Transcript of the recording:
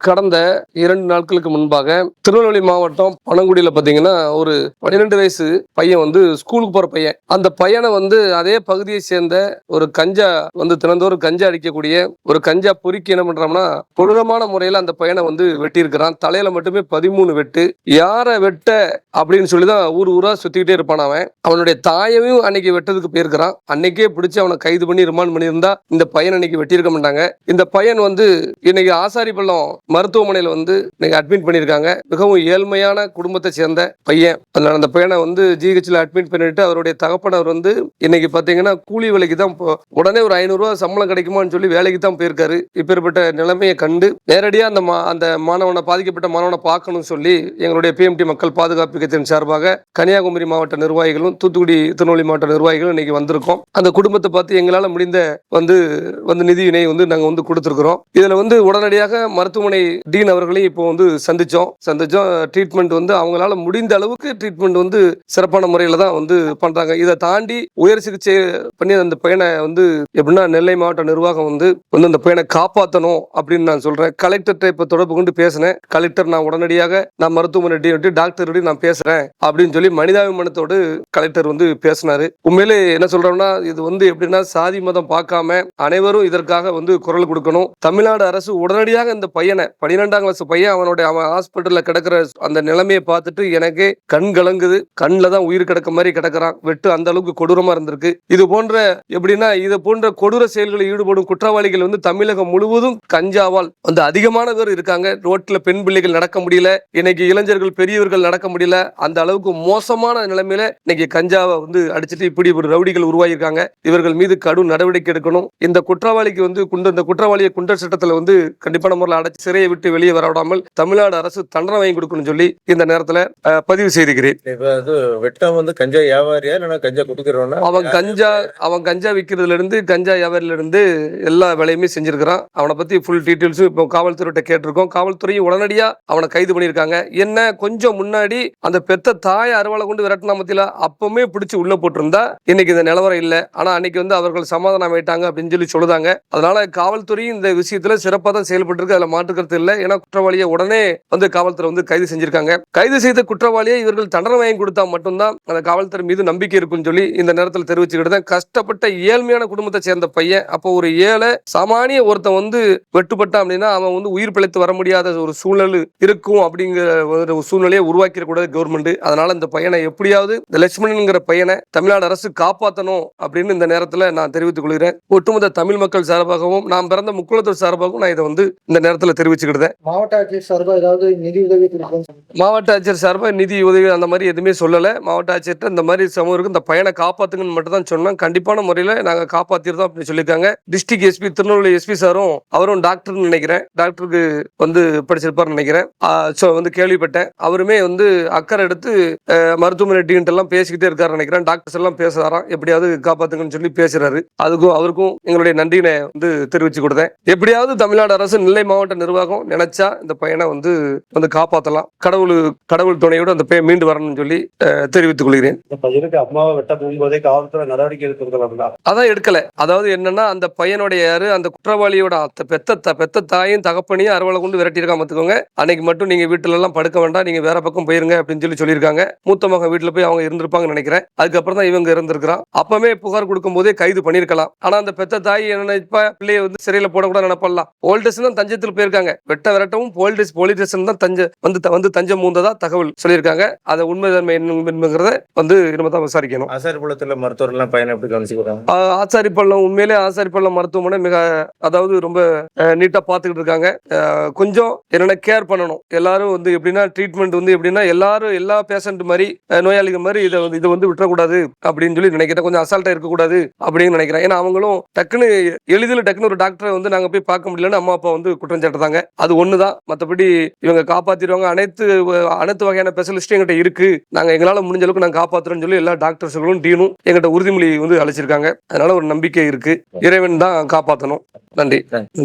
கடந்த 2 நாட்களுக்கு முன்பாக திருநெல்வேலி மாவட்டம் பனங்குடியில பாத்தீங்கன்னா ஒரு 12 வயசு பையன் ஸ்கூலுக்கு போற பையன். அந்த பையனை அதே பகுதியை சேர்ந்த ஒரு கஞ்சா தினந்தோறும் கஞ்சா அடிக்கக்கூடிய ஒரு கஞ்சா பொறுக்கி என்ன பண்றான்னா கொடூரமான முறையில அந்த பையனை வெட்டி இருக்கிறான். தலையில மட்டுமே 13 வெட்டு. யார வெட்ட அப்படின்னு சொல்லிதான் ஊர் ஊரா சுத்திக்கிட்டே இருப்பான். அவனுடைய தாயையும் அன்னைக்கு வெட்டதுக்கு போயிருக்கிறான். அன்னைக்கே பிடிச்சு அவனை கைது பண்ணி ரிமாண்ட் பண்ணியிருந்தா இந்த பையன் அன்னைக்கு வெட்டியிருக்க மாட்டாங்க. இந்த பையன் இன்னைக்கு ஆசாரிப்பள்ளம் மருத்துவமனையில இன்னைக்கு அட்மிட் பண்ணியிருக்காங்க. மிகவும் ஏழ்மையான குடும்பத்தை சேர்ந்த பையன். அந்த பையனை ஜிஹெச்ல அட்மிட் பண்ணிட்டு அவருடைய தகப்பனர் இன்னைக்கு பாத்தீங்கன்னா கூலி வேலைக்கு தான் உடனே ஒரு 500 ரூபாய் சம்பளம் கிடைக்குமான்னு சொல்லி வேலைக்கு தான் போயிருக்காரு. இப்பேற்பட்ட நிலைமையை கண்டு நேரடியா அந்த மாணவனை பாதிக்கப்பட்ட மாணவனை பார்க்கணும்னு சொல்லி எங்களுடைய பிஎம்டி மக்கள் பாதுகாப்பு இயக்கத்தின் சார்பாக கன்னியாகுமரி மாவட்ட நிர்வாகிகளும் தூத்துக்குடி திருநெல்வேலி மாவட்ட நிர்வாகிகளும் இன்னைக்கு வந்திருக்கோம். அந்த குடும்பத்தை பார்த்து எங்களால முடிந்த நிதியினை நாங்க கொடுத்திருக்கிறோம். இதுல உடனடியாக மருத்துவமனை டீன் அவர்களையும் இப்போ சந்திச்சோம். ட்ரீட்மெண்ட் அவங்களால முடிந்த அளவுக்கு ட்ரீட்மெண்ட் சிறப்பான முறையில தான் பண்றாங்க. இதை தாண்டி உயர் சிகிச்சை பண்ணி அந்த பையனை எப்படின்னா நெல்லை மாவட்ட நிர்வாகம் அந்த பையனை காப்பாற்றணும் அப்படின்னு நான் சொல்றேன். கலெக்டர்கிட்ட இப்ப தொடர்பு கொண்டு பேசினேன். கலெக்டர் நான் உடனடியாக நான் மருத்துவமனை டீன் டாக்டர் நான் பேசுறேன் அப்படின்னு சொல்லி மனிதாபிமானத்தோடு கலெக்டர் பேசினாரு. உண்மையிலே என்ன சொல்றோம்னா இது எப்படின்னா சாதி மதம் பார்க்காம அனைவரும் இதற்காக குரல் கொடுக்கணும். தமிழ்நாடு அரசு உடனடியாக இந்த பையனை 12ஆம் கிளாஸ் பையன் அவன் ஹாஸ்பிட்டல்ல கிடக்கிற அந்த நிலைமையை பார்த்துட்டு எனக்கே கண் கலங்குது. கண்ணில் தான் உயிர் கிடக்க மாதிரி கிடக்கிறான். வெட்டு அந்த அளவுக்கு கொடூரமா இருந்திருக்கு. இது போன்ற கொடூர செயல்களில் ஈடுபடும் குற்றவாளிகள் தமிழகம் முழுவதும் கஞ்சாவால் அதிகமான பேர் இருக்காங்க. ரோட்ல பெண் பிள்ளைகள் நடக்க முடியல. இன்னைக்கு இளைஞர்கள் பெரியவர்கள் நடக்க முடியல. அந்த அளவுக்கு மோசமான நிலைமையில இன்னைக்கு கஞ்சாவை அடிச்சுட்டு இப்படி ஒரு ரவுடிகள் உருவாகியிருக்காங்க. இவர்கள் மீது கடும் நடவடிக்கை எடுக்கணும். இந்த குற்றவாளிக்கு இந்த குற்றவாளியை குண்டர் சட்டத்துல கண்டிப்பான முறையில் அடைச்சு சிறையை விட்டு வெளியே வரவிடாமல் தமிழ்நாடு அரசு தண்டனை வாங்கி கொடுக்கணும் சொல்லி இந்த நேரத்துல பதிவு செய்திருக்கிறேன். கஞ்சா வியாபாரியா இல்ல கஞ்சா கொடுக்கிறவனா? அவன் கஞ்சா விற்கிறதுல இருந்து கஞ்சா வியாபாரில இருந்து எல்லா வேலையுமே செஞ்சிருக்கிறான். அவனை பத்தி ஃபுல் டீட்டெயில்ஸும் இப்போ காவல்துறையிட்ட கேட்டிருக்கோம். காவல்துறையும் உடனடியா அவனை கைது பண்ணியிருக்காங்க. என்ன கொஞ்சம் முன்னாடி அந்த பெத்த தாய் அறுவலை கொண்டு விரட்டினா மத்தியில அப்பவுமே பிடிச்சி உள்ள போட்டிருந்தா இன்னைக்கு இந்த நிலவரம் இல்லை. ஆனா அன்னைக்கு அவர்கள் சமாதானம் ஆயிட்டாங்க அப்படின்னு சொல்லி சொல்லுதாங்க. அதனால காவல்துறையும் இந்த விஷயத்துல சிறப்பாக தான் செயல்பட்டு இருக்கு. அதுல மாற்றுக்கிறது இல்லை. ஏன்னா குற்றவாளியை உடனே காவல்துறை கைது செஞ்சிருக்காங்க. கைது செய்த குற்றவாளியை இவர்கள் தண்டனை வாங்கி கொடுத்தா மட்டும்தான் அந்த காவல்துறை மீது நம்பிக்கை இருக்குன்னு சொல்லி இந்த நேரத்தில் தெரிவிச்சுக்கிட்டு கஷ்டப்பட்ட ஏழ்மையான குடும்பத்தை சேர்ந்த பையன். அப்போ ஒரு ஏழை சாமானிய ஒருத்தன் வெட்டுப்பட்டான் அப்படின்னா அவன் உயிர் பிழைத்து வர முடியாத ஒரு சூழ்நிலை இருக்கும். அப்படிங்கிற ஒரு சூழ்நிலையை உருவாக்கிடக்கூடாது கவர்மெண்ட். அதனால இந்த பையனை எப்படியாவது இந்த லட்சுமணன்ங்கிற பையனை தமிழ்நாடு அரசு காப்பாற்றணும் அப்படின்னு இந்த நேரத்தில் நான் தெரிவித்துக் கொள்கிறேன். ஒட்டுமொத்த தமிழ் மக்கள் சார்பாகவும் நாம் பிறந்த முக்குளத்தூர் சார்பாகவும் நான் இதை இந்த நேரத்தில் தெரிவிச்சுக்கிட்டேன். மாவட்ட ஆட்சியர் சார்பாக ஏதாவது நிதி உதவி? மாவட்ட ஆட்சியர் சார்பாக நிதி உதவி அந்த மாதிரி எதுவுமே சொல்லலை. மாவட்ட ஆட்சியர்கிட்ட இந்த மாதிரி சமூகம் இந்த பையனை காப்பாத்துங்கன்னு மட்டும் தான் சொன்னோம். கண்டிப்பான முறையில் நாங்கள் காப்பாத்திருந்தோம் அப்படின்னு சொல்லியிருக்காங்க. டிஸ்ட்ரிக்ட் எஸ்பி திருநெல்வேலி எஸ்பி சாரும் அவரும் டாக்டர்னு நினைக்கிறேன். டாக்டருக்கு படிச்சிருப்பாருன்னு நினைக்கிறேன். கேள்விப்பட்டேன். அவருமே அக்கறை எடுத்து மருத்துவமனை டீன் எல்லாம் பேசிக்கிட்டே இருக்காரு நினைக்கிறேன். டாக்டர்ஸ் எல்லாம் பேசுறாராம். எப்படியாவது காப்பாத்துங்கன்னு சொல்லி பேசுறாரு. அதுக்கும் அவருக்கும் எங்களுடைய நன்றியினை தெரிவிச்சு கொடுத்தேன். எப்படியாவது தமிழ்நாடு அரசு நெல்லை மாவட்ட நிர்வாகம் நினைச்சா இந்த பையனை காப்பாற்றலாம். கடவுள் துணையோடு அந்த பையன் மீண்டு வரணும்னு சொல்லி தெரிவித்துக் கொள்கிறேன். அம்மாவை வெட்ட போகும்போதே காவல்துறை நடவடிக்கை எடுக்கிறது அதான் எடுக்கல. அதாவது என்னன்னா அந்த பையனுடைய யாரு அந்த குற்றவாளியோட பெத்த தாயும் தகப்பனையும் அறுவலை கொண்டு விரட்டியிருக்காம பார்த்துக்கோங்க. அன்னைக்கு மட்டும் நீங்க வீட்டுல எல்லாம் படுக்க வேண்டாம், நீங்க வேற பக்கம் போயிருங்க அப்படின்னு சொல்லியிருக்காங்க. மூத்த மகன் வீட்டுல போய் அவங்க இருந்திருப்பாங்கன்னு நினைக்கிறேன். அதுக்கப்புறம் தான் இவங்க இருந்திருக்கிறான். அப்பவே புகார் கொடுக்கும் போதே கைது பண்ணிருக்கலாம். ஆனா அந்த பெத்த தாய் என்ன நினைப்பா, பிள்ளைய சிறையில போடக்கூடாது நினைப்பலாம். போலீஸ் ஸ்டேஷன் தான் தஞ்சத்தில் போயிருக்காங்க. வெட்ட விரட்டவும் போலீஸ் ஸ்டேஷன் தான் தஞ்சம் மூந்ததா தகவல் சொல்லியிருக்காங்க. அதை உண்மைதன்மை என்பதை இனிமே தான் விசாரிக்கணும். ஆசாரிப்பள்ளத்துல மருத்துவர் எல்லாம் பையனை எப்படி கவனிச்சுக்கிறாங்க? ஆசாரிப்பள்ளம் உண்மையிலே ஆசாரிப்பள்ளம் மருத்துவமனை மிக அதாவது ரொம்ப நீட்டா பாத்துக்கிட்டு இருக்காங்க. கொஞ்சம் என்னென்ன கேர் பண்ணணும். எல்லாரும் எப்படின்னா ட்ரீட்மெண்ட் எப்படின்னா எல்லாரும் எல்லா பேஷண்ட் மாதிரி நோயாளிகள் மாதிரி இதை விட்டுறக்கூடாது அப்படின்னு சொல்லி நினைக்கிறேன். கொஞ்சம் அசால்ட்டா இருக்கக்கூடாது அப்படின்னு நினைக்கிறேன். ஏன்னா அவங்களும் டக்குன்னு எளிதில் ஒரு டாக்டரை நாங்க போய் பார்க்க முடியலன்னு அம்மா அப்பா குற்றம் சாட்டுறாங்க. அது ஒண்ணுதான். மற்றபடி இவங்க காப்பாத்திடுவாங்க. அனைத்து வகையான ஸ்பெஷலிஸ்டும் எங்கிட்ட இருக்கு. நாங்க எங்களால முடிஞ்ச அளவுக்கு நாங்க காப்பாத்துறோம்னு சொல்லி எல்லா டாக்டர்ஸ்களும் டீனும் எங்கிட்ட உறுதிமொழி அளிச்சிருக்காங்க. அதனால ஒரு நம்பிக்கை இருக்கு. இறைவன் தான் காப்பாற்றணும். நன்றி.